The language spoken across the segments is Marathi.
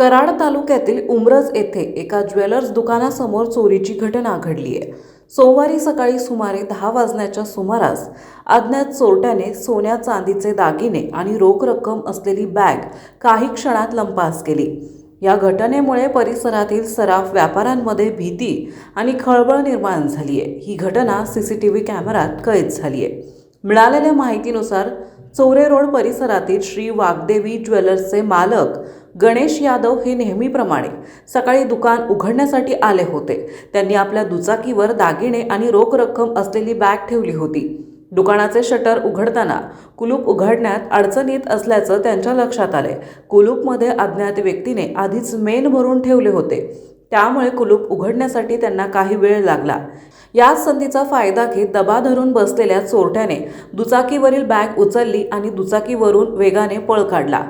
कराड तालुक्यातील उमरज येथे एका ज्वेलर्स दुकानासमोर चोरीची घटना घडली आहे। सोमवारी सकाळी सुमारे 10 वाजण्याच्या सुमारास अज्ञात चोरट्याने सोन्या चांदीचे दागिने आणि रोख रक्कम असलेली बॅग काही क्षणात लंपास केली। या घटनेमुळे परिसरातील सराफ व्यापाऱ्यांमध्ये भीती आणि खळबळ निर्माण झाली आहे। ही घटना सीसीटीव्ही कॅमेऱ्यात कैद झाली आहे। मिळालेल्या माहितीनुसार चौरे रोड परिसरातील श्री वाग्देवी ज्वेलर्सचे मालक गणेश यादव हे नेहमीप्रमाणे सकाळी दुकान उघडण्यासाठी आले होते। त्यांनी आपल्या दुचाकीवर दागिने आणि रोख रक्कम असलेली बॅग ठेवली होती। दुकानाचे शटर उघडताना कुलूप उघडण्यात अडचण येत असल्याचं त्यांच्या लक्षात आले। कुलूपमध्ये अज्ञात व्यक्तीने आधीच मेण भरून ठेवले होते, त्यामुळे कुलूप उघडण्यासाठी त्यांना काही वेळ लागला। याच संधीचा फायदा घेत दबा धरून बसलेल्या चोरट्याने दुचाकीवरील बॅग उचलली आणि दुचाकीवरून वेगाने पळ काढला।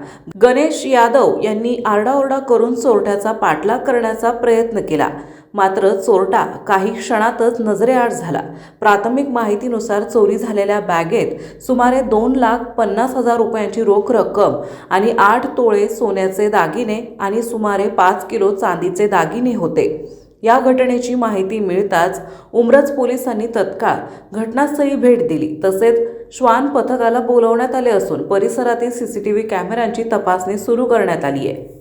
गणेश यादव यांनी आरडाओरडा करून चोरट्याचा पाठलाग करण्याचा प्रयत्न केला, मात्र चोरटा काही क्षणातच नजरेआड झाला। प्राथमिक माहितीनुसार चोरी झालेल्या बॅगेत सुमारे 2,50,000 रुपयांची रोख रक्कम आणि 8 तोळे सोन्याचे दागिने आणि सुमारे 5 किलो चांदीचे दागिने होते। या घटनेची माहिती मिळताच उमरज पोलिसांनी तत्काळ घटनास्थळी भेट दिली, तसेच श्वान पथकाला बोलावण्यात आले असून परिसरातील सीसीटीव्ही कॅमेऱ्यांची तपासणी सुरू करण्यात आली आहे।